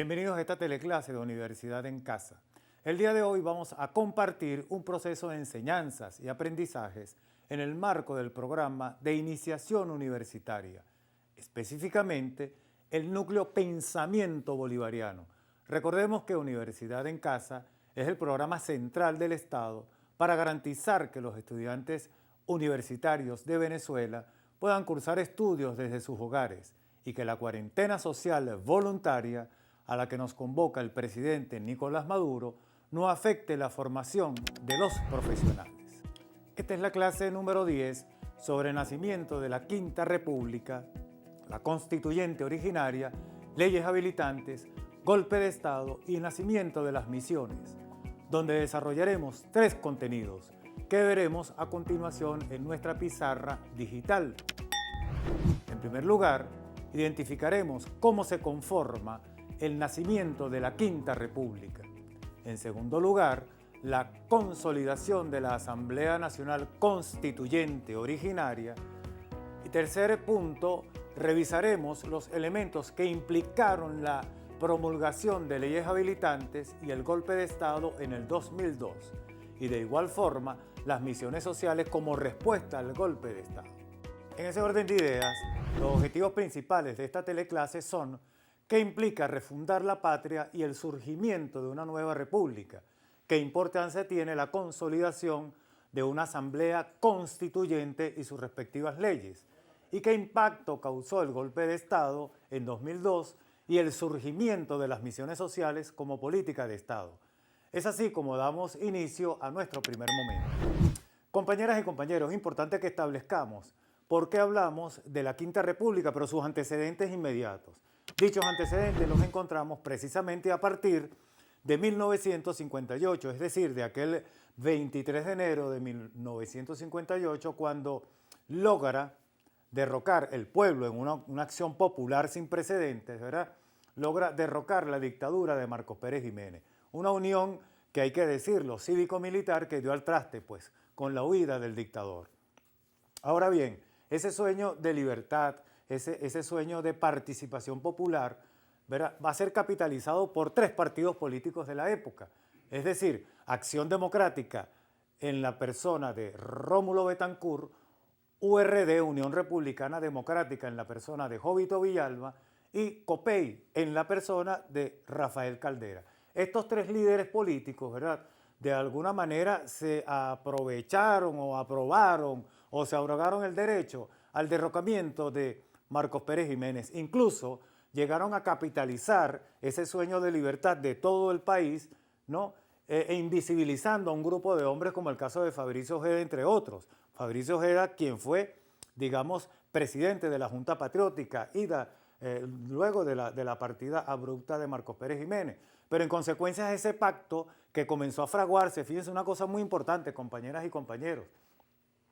Bienvenidos a esta teleclase de Universidad en Casa. El día de hoy vamos a compartir un proceso de enseñanzas y aprendizajes en el marco del programa de iniciación universitaria, específicamente el núcleo Pensamiento Bolivariano. Recordemos que Universidad en Casa es el programa central del Estado para garantizar que los estudiantes universitarios de Venezuela puedan cursar estudios desde sus hogares y que la cuarentena social voluntaria a la que nos convoca el presidente Nicolás Maduro no afecte la formación de los profesionales. Esta es la clase número 10 sobre el nacimiento de la Quinta República, la constituyente originaria, leyes habilitantes, golpe de Estado y nacimiento de las misiones, donde desarrollaremos 3 contenidos que veremos a continuación en nuestra pizarra digital. En primer lugar, identificaremos cómo se conforma el nacimiento de la Quinta República. En segundo lugar, la consolidación de la Asamblea Nacional Constituyente originaria. Y tercer punto, revisaremos los elementos que implicaron la promulgación de leyes habilitantes y el golpe de Estado en el 2002. Y de igual forma, las misiones sociales como respuesta al golpe de Estado. En ese orden de ideas, los objetivos principales de esta teleclase son ¿qué implica refundar la patria y el surgimiento de una nueva república? ¿Qué importancia tiene la consolidación de una asamblea constituyente y sus respectivas leyes? ¿Y qué impacto causó el golpe de Estado en 2002 y el surgimiento de las misiones sociales como política de Estado? Es así como damos inicio a nuestro primer momento. Compañeras y compañeros, es importante que establezcamos por qué hablamos de la Quinta República, pero sus antecedentes inmediatos. Dichos antecedentes los encontramos precisamente a partir de 1958, es decir, de aquel 23 de enero de 1958, cuando logra derrocar el pueblo en una acción popular sin precedentes, ¿verdad? Logra derrocar la dictadura de Marcos Pérez Jiménez. Una unión que hay que decirlo, cívico-militar, que dio al traste pues, con la huida del dictador. Ahora bien, ese sueño de libertad, ese sueño de participación popular, ¿verdad?, va a ser capitalizado por 3 partidos políticos de la época. Es decir, Acción Democrática en la persona de Rómulo Betancourt, URD, Unión Republicana Democrática, en la persona de Jovito Villalba y COPEI en la persona de Rafael Caldera. Estos 3 líderes políticos, ¿verdad?, de alguna manera se aprovecharon o aprobaron o se abrogaron el derecho al derrocamiento de Marcos Pérez Jiménez. Incluso llegaron a capitalizar ese sueño de libertad de todo el país, ¿no?, invisibilizando a un grupo de hombres como el caso de Fabricio Ojeda, entre otros. Fabricio Ojeda, quien fue, digamos, presidente de la Junta Patriótica y luego de la partida abrupta de Marcos Pérez Jiménez. Pero en consecuencia de ese pacto que comenzó a fraguarse, fíjense una cosa muy importante, compañeras y compañeros,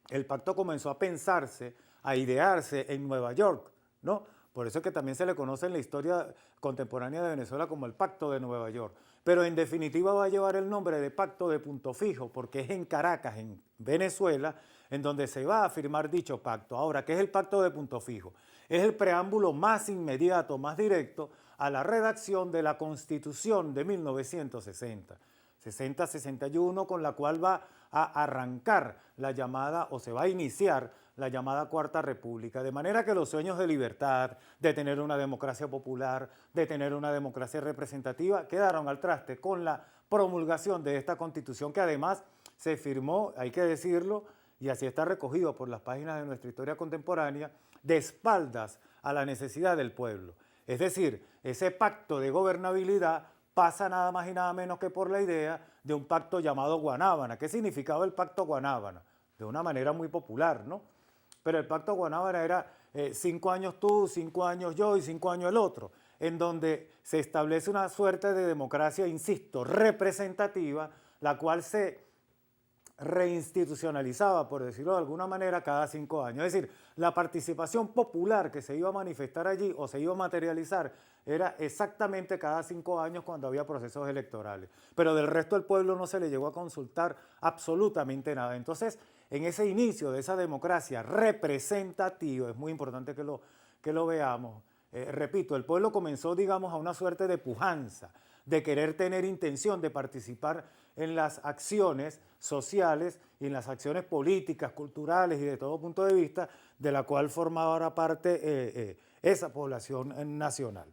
el pacto comenzó a pensarse, a idearse en Nueva York, ¿no? Por eso es que también se le conoce en la historia contemporánea de Venezuela como el Pacto de Nueva York. Pero en definitiva va a llevar el nombre de Pacto de Punto Fijo, porque es en Caracas, en Venezuela, en donde se va a firmar dicho pacto. Ahora, ¿qué es el Pacto de Punto Fijo? Es el preámbulo más inmediato, más directo a la redacción de la Constitución de 1960. 60-61, con la cual va a arrancar la llamada, o se va a iniciar la llamada Cuarta República, de manera que los sueños de libertad, de tener una democracia popular, de tener una democracia representativa, quedaron al traste con la promulgación de esta Constitución, que además se firmó, hay que decirlo, y así está recogido por las páginas de nuestra historia contemporánea, de espaldas a la necesidad del pueblo. Es decir, ese pacto de gobernabilidad pasa nada más y nada menos que por la idea de un pacto llamado Guanábana. ¿Qué significaba el pacto Guanábana? De una manera muy popular, ¿no? Pero el pacto Guanábana era 5 años tú, 5 años yo y 5 años el otro, en donde se establece una suerte de democracia, insisto, representativa, la cual se reinstitucionalizaba, por decirlo de alguna manera, cada 5 años. Es decir, la participación popular que se iba a manifestar allí o se iba a materializar era exactamente cada 5 años cuando había procesos electorales. Pero del resto del pueblo no se le llegó a consultar absolutamente nada. Entonces, en ese inicio de esa democracia representativa, es muy importante que lo veamos, repito, el pueblo comenzó, digamos, a una suerte de pujanza, de querer tener intención de participar en las acciones sociales y en las acciones políticas, culturales y de todo punto de vista, de la cual formaba ahora parte esa población nacional.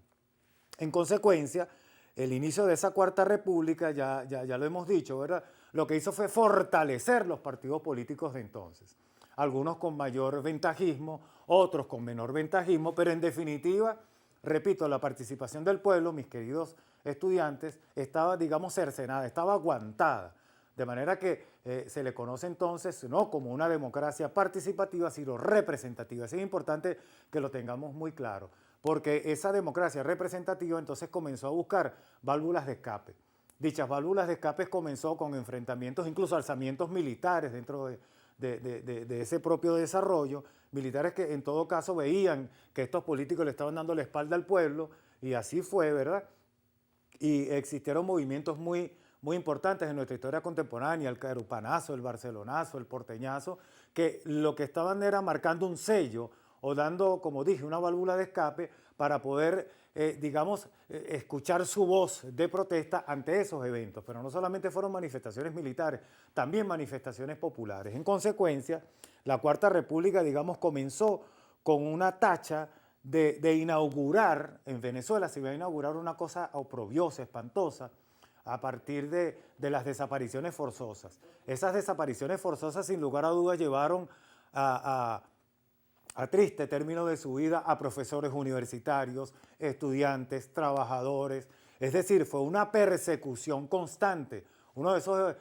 En consecuencia, el inicio de esa Cuarta República, ya lo hemos dicho, ¿verdad? Lo que hizo fue fortalecer los partidos políticos de entonces. Algunos con mayor ventajismo, otros con menor ventajismo, pero en definitiva, repito, la participación del pueblo, mis queridos estudiantes, estaba, digamos, cercenada, estaba aguantada. De manera que se le conoce entonces no como una democracia participativa, sino representativa. Es importante que lo tengamos muy claro, porque esa democracia representativa entonces comenzó a buscar válvulas de escape. Dichas válvulas de escape comenzó con enfrentamientos, incluso alzamientos militares dentro de ese propio desarrollo, militares que en todo caso veían que estos políticos le estaban dando la espalda al pueblo, y así fue, ¿verdad? Y existieron movimientos muy importantes en nuestra historia contemporánea, el carupanazo, el barcelonazo, el porteñazo, que lo que estaban era marcando un sello o dando, como dije, una válvula de escape para poder, digamos, escuchar su voz de protesta ante esos eventos. Pero no solamente fueron manifestaciones militares, también manifestaciones populares. En consecuencia, la Cuarta República, digamos, comenzó con una tacha de inaugurar, en Venezuela se iba a inaugurar una cosa oprobiosa, espantosa, a partir de las desapariciones forzosas. Esas desapariciones forzosas, sin lugar a dudas, llevaron a triste término de su vida a profesores universitarios, estudiantes, trabajadores. Es decir, fue una persecución constante. Una de esas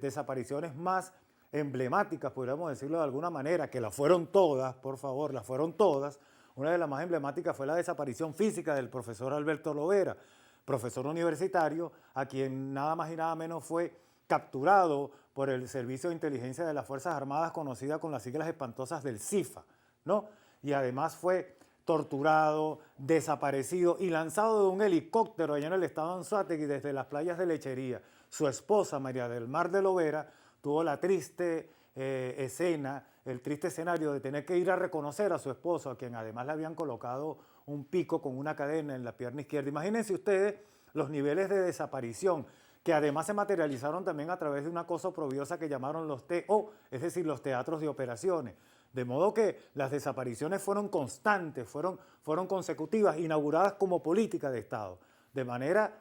desapariciones más emblemáticas, podríamos decirlo de alguna manera, que las fueron todas, por favor, las fueron todas. Una de las más emblemáticas fue la desaparición física del profesor Alberto Lovera, profesor universitario, a quien nada más y nada menos fue capturado por el Servicio de Inteligencia de las Fuerzas Armadas, conocida con las siglas espantosas del CIFA, ¿no? Y además fue torturado, desaparecido y lanzado de un helicóptero allá en el estado Anzoátegui desde las playas de Lechería. Su esposa, María del Mar de Lovera, tuvo la triste escena, el triste escenario de tener que ir a reconocer a su esposo, a quien además le habían colocado un pico con una cadena en la pierna izquierda. Imagínense ustedes los niveles de desaparición, que además se materializaron también a través de una cosa oprobiosa que llamaron los TO, es decir, los teatros de operaciones. De modo que las desapariciones fueron constantes, fueron consecutivas, inauguradas como política de Estado. De manera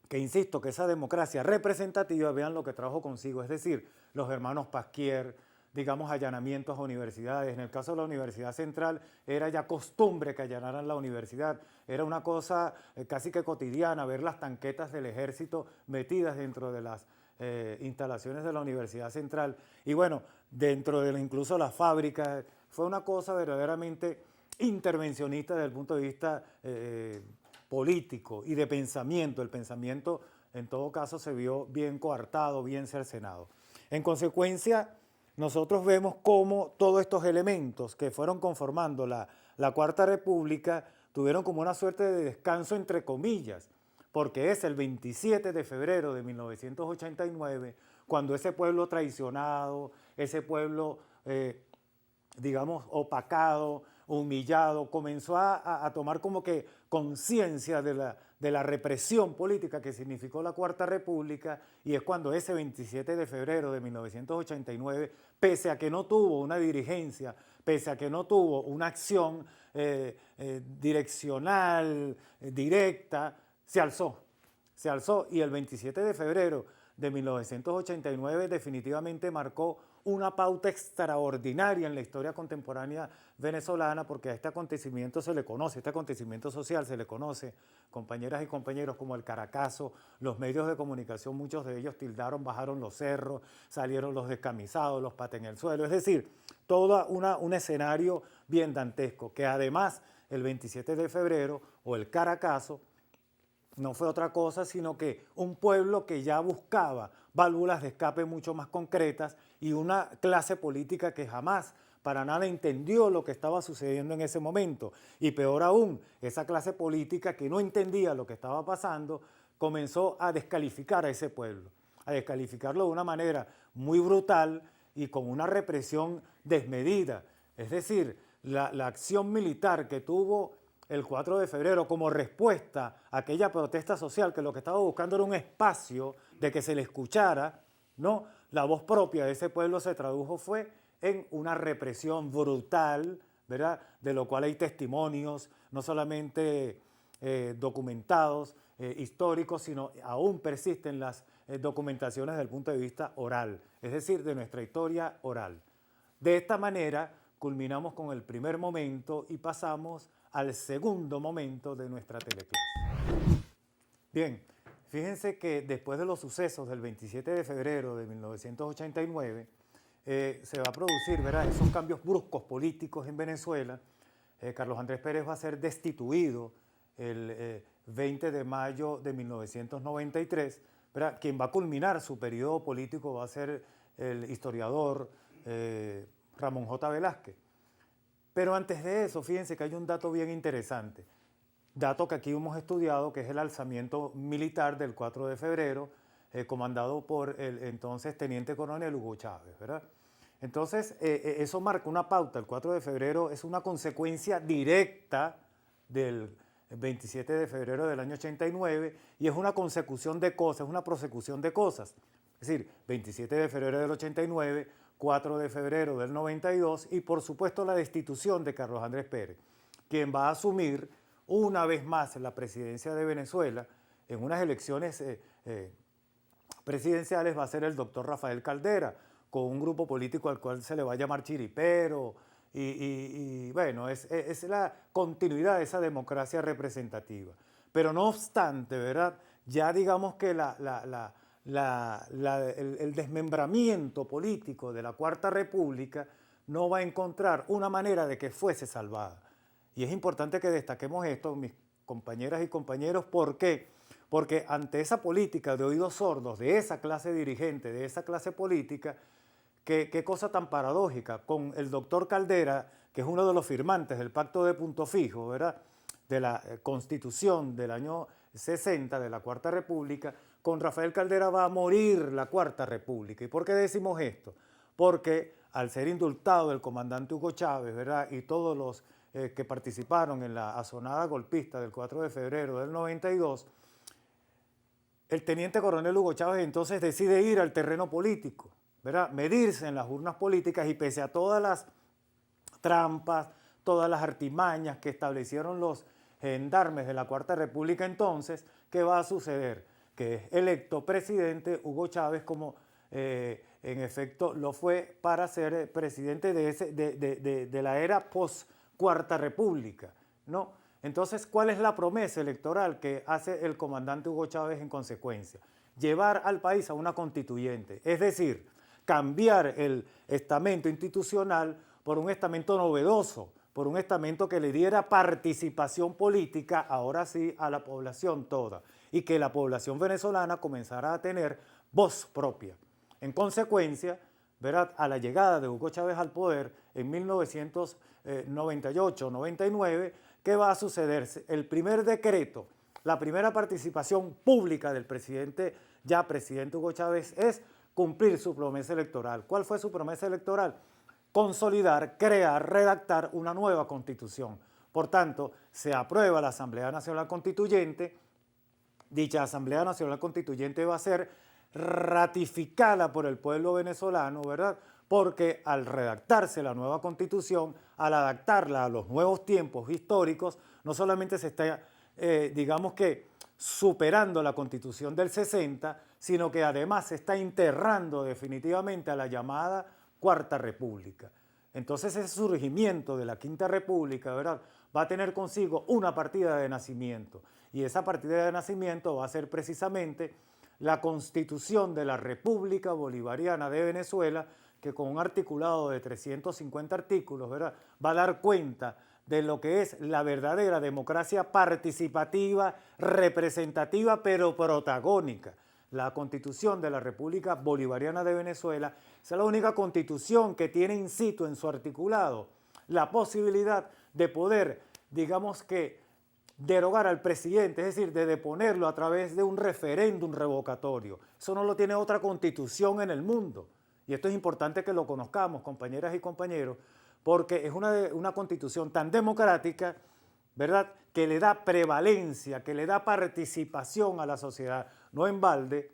que, insisto, que esa democracia representativa, vean lo que trajo consigo, es decir, los hermanos Pasquier, digamos, allanamientos a universidades. En el caso de la Universidad Central era ya costumbre que allanaran la universidad. Era una cosa casi que cotidiana ver las tanquetas del ejército metidas dentro de las instalaciones de la Universidad Central. Y bueno, dentro de incluso las fábricas, fue una cosa verdaderamente intervencionista desde el punto de vista político y de pensamiento. El pensamiento, en todo caso, se vio bien coartado, bien cercenado. En consecuencia, nosotros vemos cómo todos estos elementos que fueron conformando la Cuarta República tuvieron como una suerte de descanso entre comillas, porque es el 27 de febrero de 1989 cuando ese pueblo traicionado, ese pueblo, digamos, opacado, humillado, comenzó a tomar como que conciencia de la represión política que significó la Cuarta República, y es cuando ese 27 de febrero de 1989, pese a que no tuvo una dirigencia, pese a que no tuvo una acción direccional, directa, se alzó, y el 27 de febrero de 1989 definitivamente marcó una pauta extraordinaria en la historia contemporánea venezolana, porque a este acontecimiento se le conoce, este acontecimiento social se le conoce, compañeras y compañeros, como el Caracazo. Los medios de comunicación, muchos de ellos tildaron, bajaron los cerros, salieron los descamisados, los patas en el suelo, es decir, todo un escenario bien dantesco, que además el 27 de febrero, o el Caracazo, no fue otra cosa sino que un pueblo que ya buscaba válvulas de escape mucho más concretas, y una clase política que jamás para nada entendió lo que estaba sucediendo en ese momento. Y peor aún, esa clase política que no entendía lo que estaba pasando, comenzó a descalificar a ese pueblo, a descalificarlo de una manera muy brutal y con una represión desmedida. Es decir, la acción militar que tuvo el 4 de febrero como respuesta a aquella protesta social que lo que estaba buscando era un espacio de que se le escuchara, ¿no? La voz propia de ese pueblo se tradujo fue en una represión brutal, ¿verdad? De lo cual hay testimonios, no solamente documentados, históricos, sino aún persisten las documentaciones desde el punto de vista oral, es decir, de nuestra historia oral. De esta manera culminamos con el primer momento y pasamos al segundo momento de nuestra teleclase. Bien, fíjense que después de los sucesos del 27 de febrero de 1989, se va a producir, ¿verdad?, esos cambios bruscos políticos en Venezuela. Carlos Andrés Pérez va a ser destituido el 20 de mayo de 1993, ¿verdad? Quien va a culminar su periodo político va a ser el historiador Ramón J. Velázquez. Pero antes de eso, fíjense que hay un dato bien interesante, dato que aquí hemos estudiado, que es el alzamiento militar del 4 de febrero, comandado por el entonces teniente coronel Hugo Chávez, ¿verdad? Entonces, eso marca una pauta. El 4 de febrero es una consecuencia directa del 27 de febrero del año 89 y es una consecución de cosas, una prosecución de cosas. Es decir, 27 de febrero del 89, 4 de febrero del 92 y por supuesto la destitución de Carlos Andrés Pérez, quien va a asumir una vez más la presidencia de Venezuela en unas elecciones presidenciales. Va a ser el doctor Rafael Caldera, con un grupo político al cual se le va a llamar chiripero, y bueno, es la continuidad de esa democracia representativa. Pero no obstante, ¿verdad?, ya digamos que el desmembramiento político de la Cuarta República no va a encontrar una manera de que fuese salvada. Y es importante que destaquemos esto, mis compañeras y compañeros. ¿Por qué? Porque ante esa política de oídos sordos de esa clase dirigente, de esa clase política, qué cosa tan paradójica, con el doctor Caldera, que es uno de los firmantes del Pacto de Punto Fijo, ¿verdad?, de la Constitución del año 60 de la Cuarta República, con Rafael Caldera va a morir la Cuarta República. ¿Y por qué decimos esto? Porque al ser indultado el comandante Hugo Chávez, ¿verdad?, y todos los que participaron en la asonada golpista del 4 de febrero del 92, el teniente coronel Hugo Chávez entonces decide ir al terreno político, ¿verdad?, medirse en las urnas políticas, y pese a todas las trampas, todas las artimañas que establecieron los gendarmes de la Cuarta República entonces, ¿qué va a suceder? Que es electo presidente Hugo Chávez, como en efecto lo fue para ser presidente de la era post-Cuarta República, ¿no? Entonces, ¿cuál es la promesa electoral que hace el comandante Hugo Chávez en consecuencia? Llevar al país a una constituyente, es decir, cambiar el estamento institucional por un estamento novedoso, por un estamento que le diera participación política, ahora sí, a la población toda, y que la población venezolana comenzara a tener voz propia. En consecuencia, ¿verdad?, a la llegada de Hugo Chávez al poder en 1998-99, ¿qué va a suceder? El primer decreto, la primera participación pública del presidente, ya presidente Hugo Chávez, es cumplir su promesa electoral. ¿Cuál fue su promesa electoral? Consolidar, crear, redactar una nueva constitución. Por tanto, se aprueba la Asamblea Nacional Constituyente. Dicha Asamblea Nacional Constituyente va a ser ratificada por el pueblo venezolano, ¿verdad?, porque al redactarse la nueva Constitución, al adaptarla a los nuevos tiempos históricos, no solamente se está, digamos que, superando la Constitución del 60, sino que además se está enterrando definitivamente a la llamada Cuarta República. Entonces ese surgimiento de la Quinta República, ¿verdad?, va a tener consigo una partida de nacimiento, y esa partida de nacimiento va a ser precisamente la Constitución de la República Bolivariana de Venezuela, que con un articulado de 350 artículos, ¿verdad?, va a dar cuenta de lo que es la verdadera democracia participativa, representativa, pero protagónica. La Constitución de la República Bolivariana de Venezuela es la única constitución que tiene in situ en su articulado la posibilidad de poder, digamos que, derogar al presidente, es decir, de deponerlo a través de un referéndum revocatorio. Eso no lo tiene otra constitución en el mundo. Y esto es importante que lo conozcamos, compañeras y compañeros, porque es una constitución tan democrática ¿verdad?, que le da prevalencia, que le da participación a la sociedad. No en balde,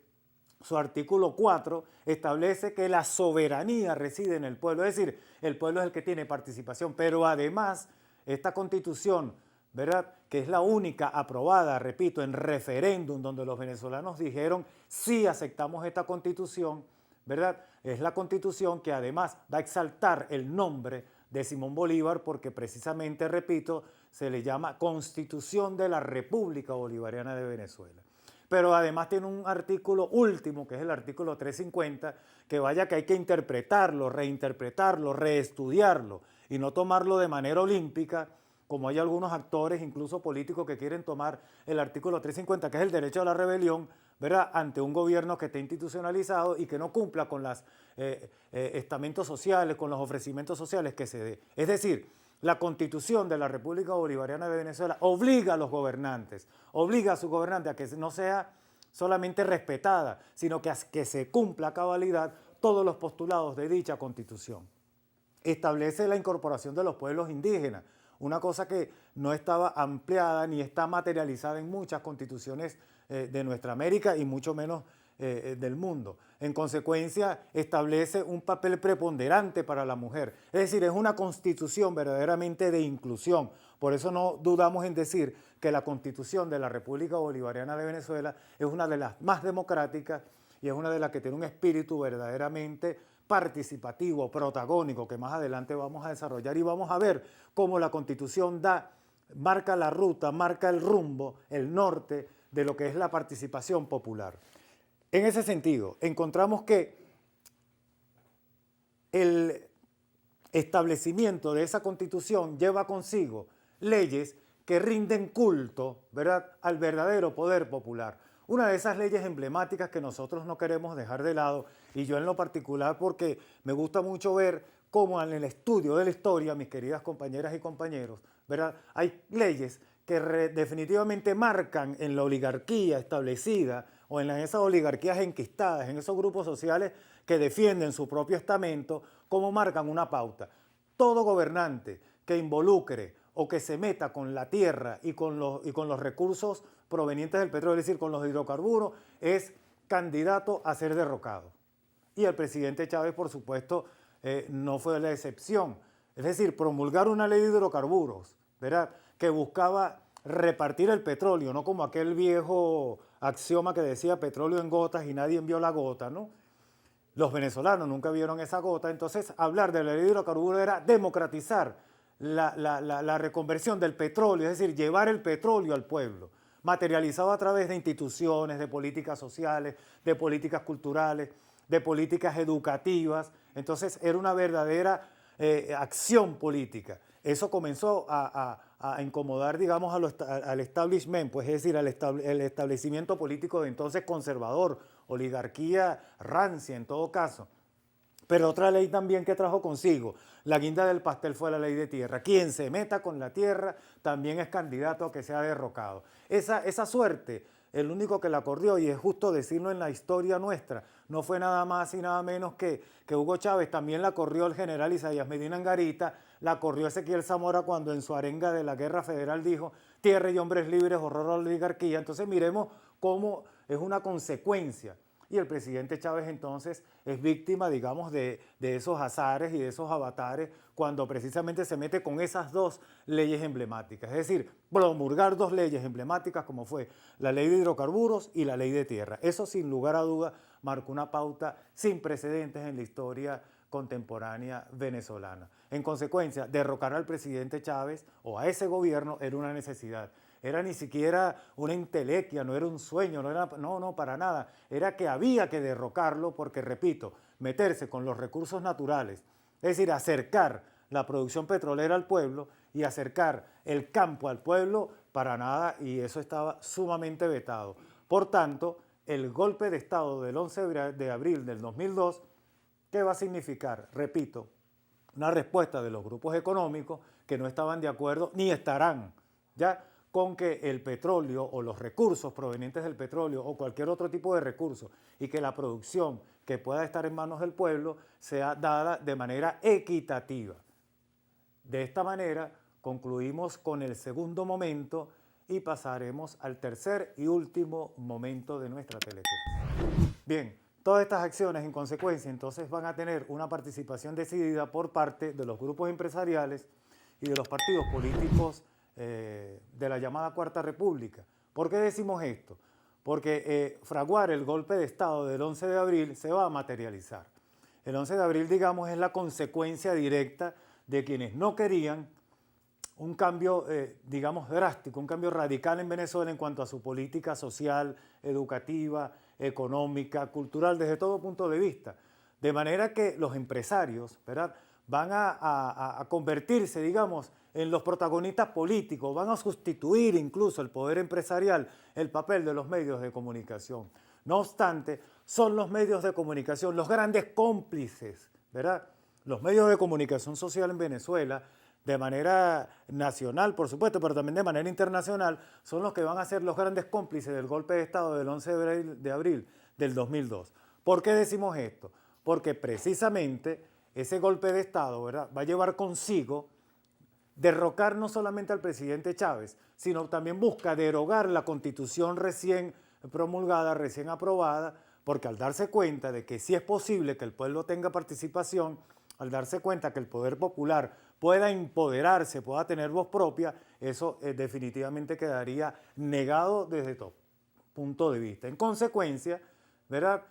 su artículo 4 establece que la soberanía reside en el pueblo, es decir, el pueblo es el que tiene participación, pero además esta Constitución, ¿verdad?, que es la única aprobada, repito, en referéndum, donde los venezolanos dijeron sí aceptamos esta Constitución, ¿verdad?, es la Constitución que además va a exaltar el nombre de Simón Bolívar porque precisamente, repito, se le llama Constitución de la República Bolivariana de Venezuela. Pero además tiene un artículo último, que es el artículo 350, que vaya que hay que interpretarlo, reinterpretarlo, reestudiarlo y no tomarlo de manera olímpica, como hay algunos actores, incluso políticos, que quieren tomar el artículo 350, que es el derecho a la rebelión, ¿verdad?, ante un gobierno que esté institucionalizado y que no cumpla con los estamentos sociales, con los ofrecimientos sociales que se dé. Es decir, la Constitución de la República Bolivariana de Venezuela obliga a los gobernantes, obliga a sus gobernantes a que no sea solamente respetada, sino que se cumpla a cabalidad todos los postulados de dicha Constitución. Establece la incorporación de los pueblos indígenas, una cosa que no estaba ampliada ni está materializada en muchas constituciones de nuestra América y mucho menos del mundo. En consecuencia, establece un papel preponderante para la mujer. Es decir, es una constitución verdaderamente de inclusión. Por eso no dudamos en decir que la Constitución de la República Bolivariana de Venezuela es una de las más democráticas y es una de las que tiene un espíritu verdaderamente participativo, protagónico, que más adelante vamos a desarrollar y vamos a ver cómo la Constitución marca la ruta, marca el rumbo, el norte de lo que es la participación popular. En ese sentido, encontramos que el establecimiento de esa Constitución lleva consigo leyes que rinden culto, ¿verdad?, al verdadero poder popular. Una de esas leyes emblemáticas que nosotros no queremos dejar de lado, y yo en lo particular porque me gusta mucho ver cómo en el estudio de la historia, mis queridas compañeras y compañeros, ¿verdad?, hay leyes que definitivamente marcan en la oligarquía establecida o en esas oligarquías enquistadas, en esos grupos sociales que defienden su propio estamento, como marcan una pauta. Todo gobernante que involucre o que se meta con la tierra y con los recursos provenientes del petróleo, es decir, con los hidrocarburos, es candidato a ser derrocado. Y el presidente Chávez, por supuesto, no fue la excepción. Es decir, promulgar una ley de hidrocarburos, ¿verdad?, que buscaba repartir el petróleo, no como aquel viejo axioma que decía petróleo en gotas y nadie vio la gota, ¿no? Los venezolanos nunca vieron esa gota, entonces hablar de la ley de hidrocarburos era democratizar la reconversión del petróleo, es decir, llevar el petróleo al pueblo, materializado a través de instituciones, de políticas sociales, de políticas culturales, de políticas educativas. Entonces era una verdadera acción política. Eso comenzó a incomodar, digamos, al establishment, pues es decir, el establecimiento político de entonces conservador, oligarquía rancia en todo caso. Pero otra ley también que trajo consigo, la guinda del pastel, fue la ley de tierra. Quien se meta con la tierra también es candidato a que sea derrocado. Esa suerte, el único que la corrió, y es justo decirlo en la historia nuestra, no fue nada más y nada menos que Hugo Chávez. También la corrió el general Isaías Medina Angarita, la corrió Ezequiel Zamora cuando en su arenga de la Guerra Federal dijo tierra y hombres libres, horror a la oligarquía. Entonces miremos cómo es una consecuencia. Y el presidente Chávez entonces es víctima, digamos, de esos azares y de esos avatares cuando precisamente se mete con esas dos leyes emblemáticas. Es decir, promulgar dos leyes emblemáticas como fue la ley de hidrocarburos y la ley de tierra. Eso sin lugar a duda marcó una pauta sin precedentes en la historia contemporánea venezolana. En consecuencia, derrocar al presidente Chávez o a ese gobierno era una necesidad. Era ni siquiera una entelequia, no era un sueño, no, para nada. Era que había que derrocarlo porque, repito, meterse con los recursos naturales, es decir, acercar la producción petrolera al pueblo y acercar el campo al pueblo, para nada, y eso estaba sumamente vetado. Por tanto, el golpe de Estado del 11 de abril del 2002, ¿qué va a significar? Repito, una respuesta de los grupos económicos que no estaban de acuerdo ni estarán, ¿ya?, con que el petróleo o los recursos provenientes del petróleo o cualquier otro tipo de recurso y que la producción que pueda estar en manos del pueblo sea dada de manera equitativa. De esta manera, concluimos con el segundo momento y pasaremos al tercer y último momento de nuestra teleclase. Bien, todas estas acciones en consecuencia entonces van a tener una participación decidida por parte de los grupos empresariales y de los partidos políticos de la llamada Cuarta República. ¿Por qué decimos esto? Porque fraguar el golpe de Estado del 11 de abril se va a materializar. El 11 de abril, digamos, es la consecuencia directa de quienes no querían un cambio, digamos, drástico, un cambio radical en Venezuela en cuanto a su política social, educativa, económica, cultural, desde todo punto de vista. De manera que los empresarios, ¿verdad?, van a convertirse, digamos, en los protagonistas políticos, van a sustituir incluso el poder empresarial, el papel de los medios de comunicación. No obstante, son los medios de comunicación los grandes cómplices, ¿verdad? Los medios de comunicación social en Venezuela, de manera nacional, por supuesto, pero también de manera internacional, son los que van a ser los grandes cómplices del golpe de Estado del 11 de abril del 2002. ¿Por qué decimos esto? Porque precisamente ese golpe de Estado, ¿verdad?, va a llevar consigo derrocar no solamente al presidente Chávez, sino también busca derogar la Constitución recién promulgada, recién aprobada, porque al darse cuenta de que sí es posible que el pueblo tenga participación, al darse cuenta que el poder popular pueda empoderarse, pueda tener voz propia, eso definitivamente quedaría negado desde todo punto de vista. En consecuencia, ¿verdad?,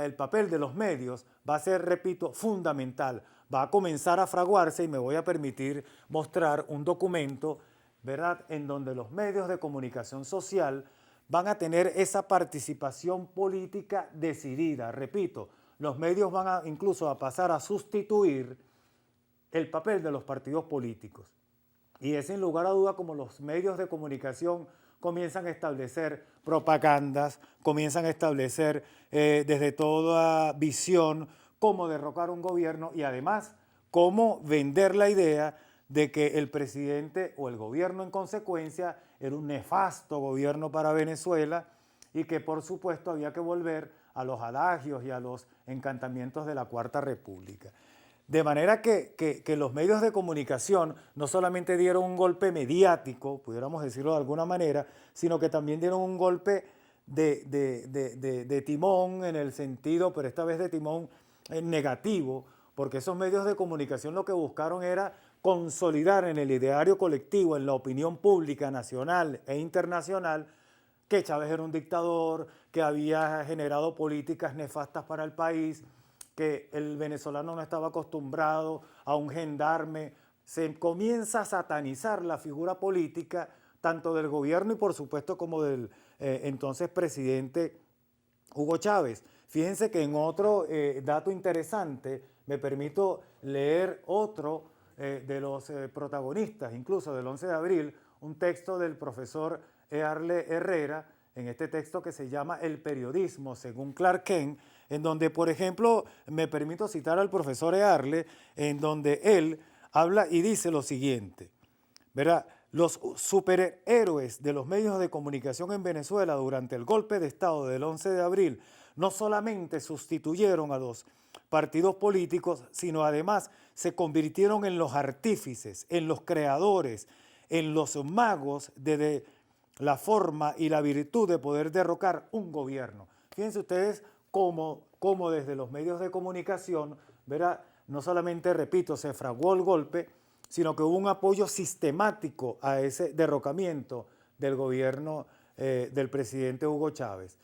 el papel de los medios va a ser, repito, fundamental. Va a comenzar a fraguarse y me voy a permitir mostrar un documento, ¿verdad?, en donde los medios de comunicación social van a tener esa participación política decidida. Repito, los medios van incluso a pasar a sustituir el papel de los partidos políticos. Y es sin lugar a duda como los medios de comunicación comienzan a establecer propagandas, comienzan a establecer desde toda visión cómo derrocar un gobierno y además cómo vender la idea de que el presidente o el gobierno en consecuencia era un nefasto gobierno para Venezuela y que por supuesto había que volver a los adagios y a los encantamientos de la Cuarta República. De manera que los medios de comunicación no solamente dieron un golpe mediático, pudiéramos decirlo de alguna manera, sino que también dieron un golpe de timón en el sentido, pero esta vez de timón negativo, porque esos medios de comunicación lo que buscaron era consolidar en el ideario colectivo, en la opinión pública nacional e internacional, que Chávez era un dictador, que había generado políticas nefastas para el país, que el venezolano no estaba acostumbrado a un gendarme. Se comienza a satanizar la figura política tanto del gobierno y por supuesto como del entonces presidente Hugo Chávez. Fíjense que en otro dato interesante, me permito leer otro de los protagonistas, incluso del 11 de abril, un texto del profesor Earle Herrera, en este texto que se llama El periodismo según Clark Kent, en donde, por ejemplo, me permito citar al profesor Earle, en donde él habla y dice lo siguiente, ¿verdad? Los superhéroes de los medios de comunicación en Venezuela durante el golpe de Estado del 11 de abril no solamente sustituyeron a los partidos políticos, sino además se convirtieron en los artífices, en los creadores, en los magos de la forma y la virtud de poder derrocar un gobierno. Fíjense ustedes cómo desde los medios de comunicación, ¿verdad?, no solamente, repito, se fraguó el golpe, sino que hubo un apoyo sistemático a ese derrocamiento del gobierno del presidente Hugo Chávez.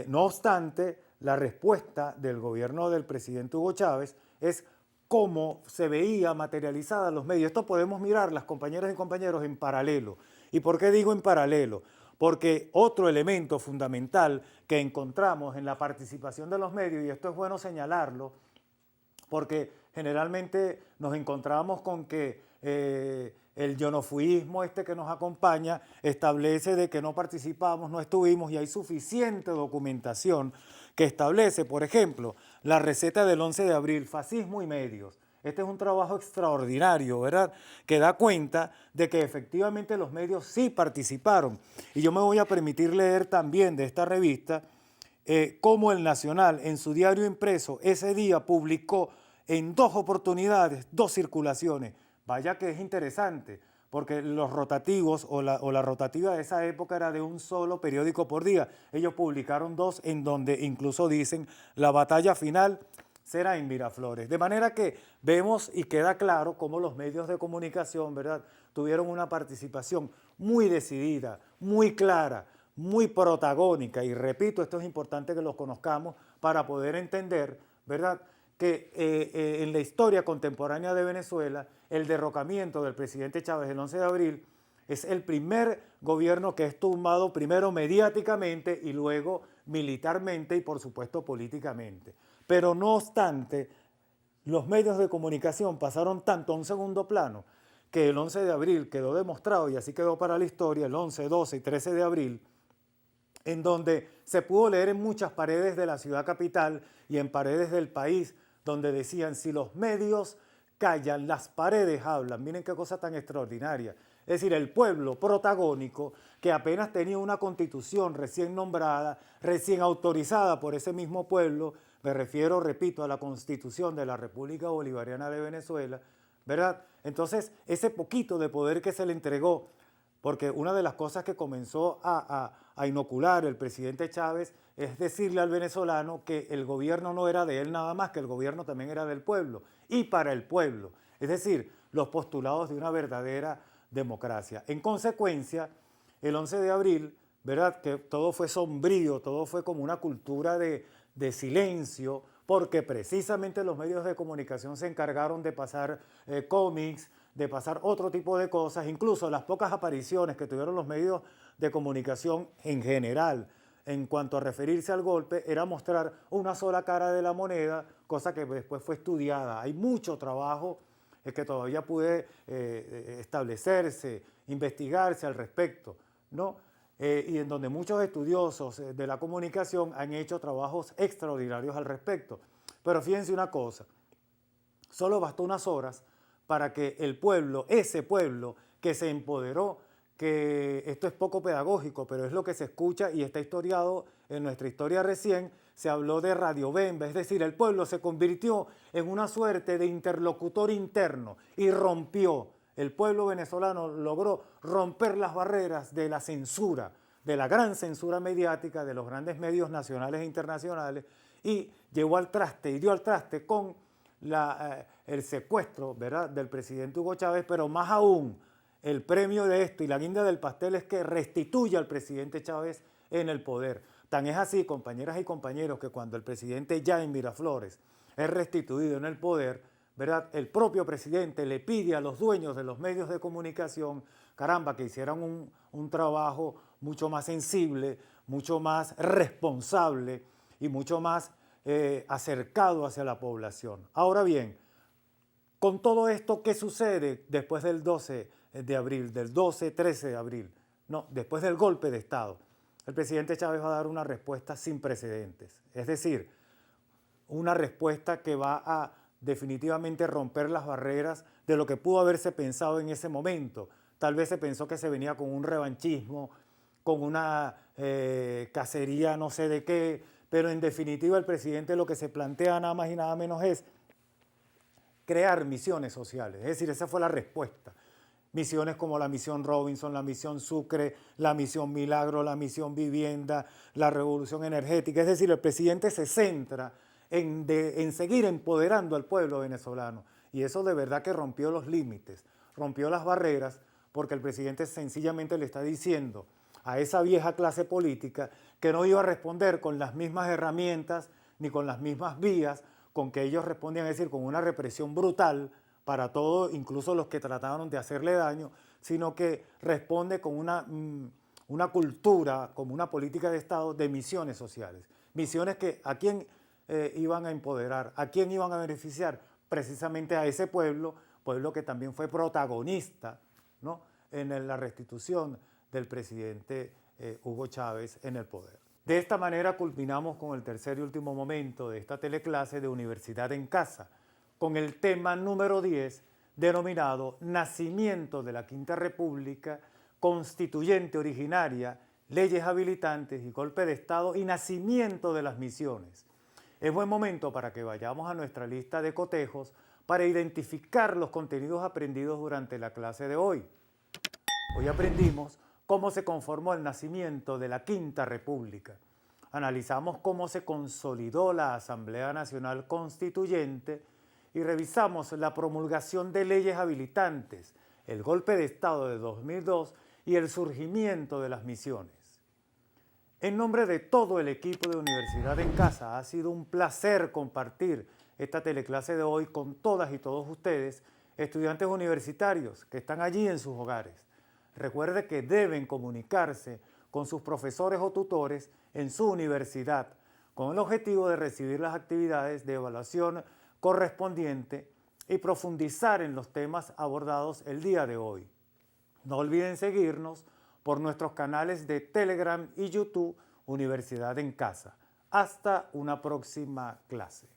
No obstante, la respuesta del gobierno del presidente Hugo Chávez es cómo se veía materializada en los medios. Esto podemos mirar, las compañeras y compañeros, en paralelo. ¿Y por qué digo en paralelo? Porque otro elemento fundamental que encontramos en la participación de los medios, y esto es bueno señalarlo, porque generalmente nos encontramos con que el yonofuismo que nos acompaña establece de que no participamos, no estuvimos, y hay suficiente documentación que establece, por ejemplo, la receta del 11 de abril, fascismo y medios. Este es un trabajo extraordinario, ¿verdad?, que da cuenta de que efectivamente los medios sí participaron. Y yo me voy a permitir leer también de esta revista cómo el Nacional en su diario impreso ese día publicó en 2 oportunidades, 2 circulaciones. Vaya que es interesante, porque los rotativos o la rotativa de esa época era de un solo periódico por día. Ellos publicaron dos en donde incluso dicen la batalla final será en Miraflores. De manera que vemos y queda claro cómo los medios de comunicación, ¿verdad?, tuvieron una participación muy decidida, muy clara, muy protagónica. Y repito, esto es importante que lo conozcamos para poder entender, ¿verdad?, que en la historia contemporánea de Venezuela, el derrocamiento del presidente Chávez el 11 de abril es el primer gobierno que es tumbado primero mediáticamente y luego militarmente y por supuesto políticamente. Pero no obstante, los medios de comunicación pasaron tanto a un segundo plano que el 11 de abril quedó demostrado, y así quedó para la historia, el 11, 12 y 13 de abril, en donde se pudo leer en muchas paredes de la ciudad capital y en paredes del país, donde decían, si los medios callan, las paredes hablan. Miren qué cosa tan extraordinaria. Es decir, el pueblo protagónico, que apenas tenía una constitución recién nombrada, recién autorizada por ese mismo pueblo, me refiero, repito, a la Constitución de la República Bolivariana de Venezuela, ¿verdad? Entonces, ese poquito de poder que se le entregó, porque una de las cosas que comenzó a inocular el presidente Chávez es decirle al venezolano que el gobierno no era de él nada más, que el gobierno también era del pueblo y para el pueblo. Es decir, los postulados de una verdadera democracia. En consecuencia, el 11 de abril, ¿verdad?, que todo fue sombrío, todo fue como una cultura de silencio, porque precisamente los medios de comunicación se encargaron de pasar cómics, de pasar otro tipo de cosas, incluso las pocas apariciones que tuvieron los medios de comunicación en general en cuanto a referirse al golpe, era mostrar una sola cara de la moneda, cosa que después fue estudiada. Hay mucho trabajo que todavía puede establecerse, investigarse al respecto, ¿no? Y en donde muchos estudiosos de la comunicación han hecho trabajos extraordinarios al respecto. Pero fíjense una cosa, solo bastó unas horas para que el pueblo, ese pueblo que se empoderó, que esto es poco pedagógico, pero es lo que se escucha y está historiado en nuestra historia recién, se habló de radiobemba, es decir, el pueblo se convirtió en una suerte de interlocutor interno y rompió. El pueblo venezolano logró romper las barreras de la censura, de la gran censura mediática de los grandes medios nacionales e internacionales y llevó al traste y dio al traste con el secuestro, ¿verdad?, del presidente Hugo Chávez, pero más aún el premio de esto y la guinda del pastel es que restituye al presidente Chávez en el poder. Tan es así, compañeras y compañeros, que cuando el presidente ya en Miraflores es restituido en el poder, ¿verdad?, el propio presidente le pide a los dueños de los medios de comunicación, caramba, que hicieran un trabajo mucho más sensible, mucho más responsable y mucho más acercado hacia la población. Ahora bien, con todo esto, ¿qué sucede después del 12 de abril, del 12-13 de abril? No, después del golpe de Estado. El presidente Chávez va a dar una respuesta sin precedentes. Es decir, una respuesta que va a definitivamente romper las barreras de lo que pudo haberse pensado en ese momento. Tal vez se pensó que se venía con un revanchismo, con una cacería no sé de qué, pero en definitiva el presidente lo que se plantea nada más y nada menos es crear misiones sociales. Es decir, esa fue la respuesta. Misiones como la misión Robinson, la misión Sucre, la misión Milagro, la misión Vivienda, la revolución energética. Es decir, el presidente se centra en seguir empoderando al pueblo venezolano. Y eso de verdad que rompió los límites, rompió las barreras, porque el presidente sencillamente le está diciendo a esa vieja clase política que no iba a responder con las mismas herramientas ni con las mismas vías con que ellos respondían, es decir, con una represión brutal para todos, incluso los que trataron de hacerle daño, sino que responde con una cultura, como una política de Estado de misiones sociales. Misiones que a quién iban a empoderar, a quién iban a beneficiar, precisamente a ese pueblo, pueblo que también fue protagonista, ¿no?, en la restitución del presidente Hugo Chávez en el poder. De esta manera culminamos con el tercer y último momento de esta teleclase de Universidad en Casa, con el tema número 10, denominado Nacimiento de la Quinta República, Constituyente Originaria, Leyes Habilitantes y Golpe de Estado y Nacimiento de las Misiones. Es buen momento para que vayamos a nuestra lista de cotejos para identificar los contenidos aprendidos durante la clase de hoy. Hoy aprendimos cómo se conformó el nacimiento de la Quinta República. Analizamos cómo se consolidó la Asamblea Nacional Constituyente y revisamos la promulgación de leyes habilitantes, el golpe de Estado de 2002 y el surgimiento de las misiones. En nombre de todo el equipo de Universidad en Casa, ha sido un placer compartir esta teleclase de hoy con todas y todos ustedes, estudiantes universitarios que están allí en sus hogares. Recuerde que deben comunicarse con sus profesores o tutores en su universidad con el objetivo de recibir las actividades de evaluación correspondiente y profundizar en los temas abordados el día de hoy. No olviden seguirnos por nuestros canales de Telegram y YouTube Universidad en Casa. Hasta una próxima clase.